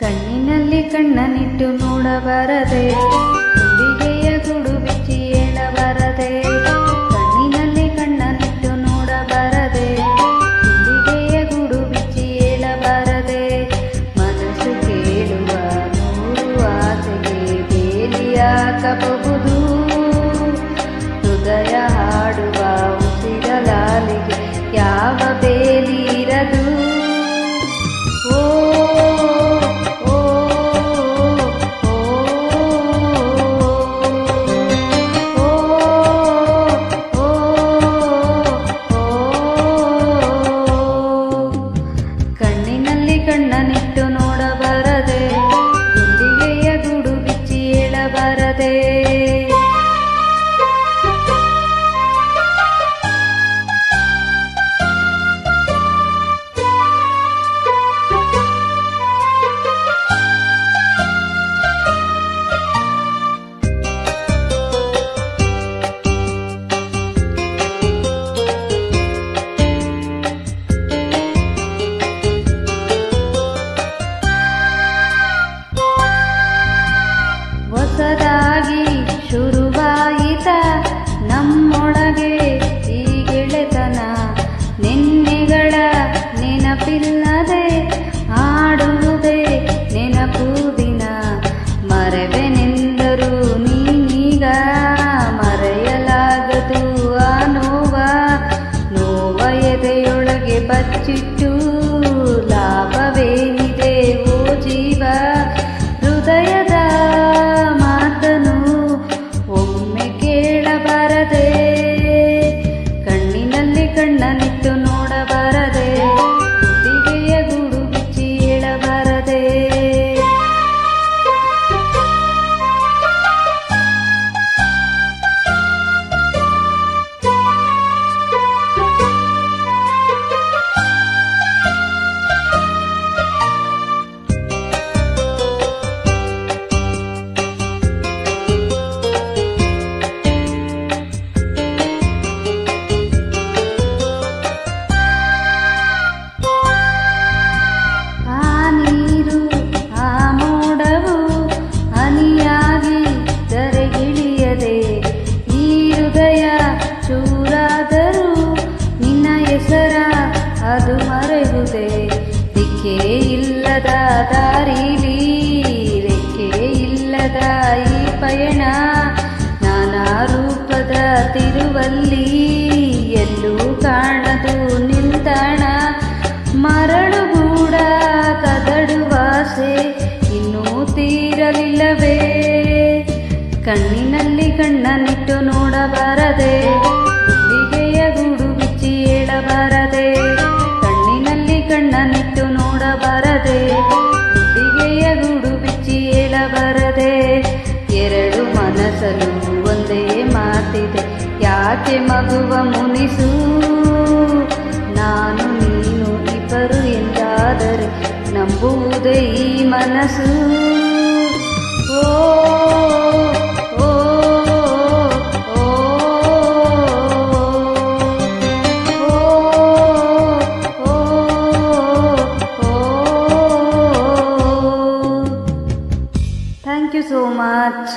ಕಣ್ಣಿನಲ್ಲಿ ಕಣ್ಣನಿಟ್ಟು ನೋಡಬಾರದೆ, ಹುಡುಗೆಯ ಗುಡು ಬಿಚ್ಚಿ ಹೇಳಬಾರದೆ. ಕಣ್ಣಿನಲ್ಲಿ ಕಣ್ಣನಿಟ್ಟು ನೋಡಬಾರದೆ, ಹುಡುಗೆಯ ಗುಡು ಬಿಚ್ಚಿ ಹೇಳಬಾರದೆ. ಮನಸ್ಸು ಕೇಳುವ ನೂರು ಆಸೆಗೆ ಬೇಲಿ ಹಾಕಬಹುದು, ಹೃದಯ ಹಾಡುವ ಉಸಿರಲಾಲಿಗೆ ಯಾವ ಬೇಲಿ ಇರದು. ಕಣ್ಣನಿಟ್ಟು ನೋಡಬಾರದೆ, ಗುಂಡಿಗೆಯ ಗೂಡು ಬಿಚ್ಚಿ ಹೇಳಬಾರದೆ. ಹೊಸದಾಗಿ ಶುರುವಾಯಿತ ನಮ್ಮೊಳಗೆ ಈ ಗೆಳೆತನ, ನಿನ್ನೆಗಳ ನೆನಪಿಲ್ಲದೆ ಆಡುವುದೇ ನೆನಪು ದಿನ. ಮರೆವೆನೆಂದರೂ ನೀನೀಗ ಮರೆಯಲಾಗದು ಆ ನೋವ ಎದೆಯೊಳಗೆ ಬಚ್ಚಿಟ್ಟು ಲಾಭವೇನಿದೆ ಓ ಜೀವ. ಹೃದಯದ ಮಾತನು ಒಮ್ಮೆ ಕೇಳಬಾರದೆ, ಕಣ್ಣಿನಲ್ಲಿ ಕಣ್ಣನಿಟ್ಟು ನೋಡಬಾರದೆ, ಹುಡುಗೆಯ ಗೂಡು ಬಿಚ್ಚಿ ಹೇಳಬಾರದೆ. ಚೂರಾದರೂ ನಿನ್ನ ಹೆಸರ ಅದು ಮರೆಯುವುದೇ. ದಿಕ್ಕೇ ಇಲ್ಲದ ದಾರಿಲಿ ರೆಕ್ಕೆ ಇಲ್ಲದ ಈ ಪಯಣ, ನಾನಾ ರೂಪದ ತಿರುವಲ್ಲಿ ಎಲ್ಲೂ ಕಾಣದು ನಿಲ್ದಾಣ. ಮರಳುಗೂಡ ಕದಡುವಾಸೆ ಇನ್ನೂ ತೀರಲಿಲ್ಲವೇ, ಕಣ್ಣಿನಲ್ಲಿ ಕಣ್ಣನಿಟ್ಟು ನೋಡಬಾರದೆ, ಹುಡುಗೆಯ ಗೂಡು ಬಿಚ್ಚಿ ಹೇಳಬಾರದೆ. ಕಣ್ಣಿನಲ್ಲಿ ಕಣ್ಣನಿಟ್ಟು ನೋಡಬಾರದೆ, ಹುಡುಗೆಯ ಗೂಡು ಬಿಚ್ಚಿ ಹೇಳಬಾರದೆ. ಎರಡು ಮನಸ್ಸಲು ಒಂದೇ ಮಾತಿದೆ, ಯಾಕೆ ಮಗುವ ಮುನಿಸು. ನಾನು ನೀನು ಇಬ್ಬರು ಎಂದಾದರೆ ನಂಬುವುದೇ ಈ ಮನಸ್ಸು. ಓ Thank you so much.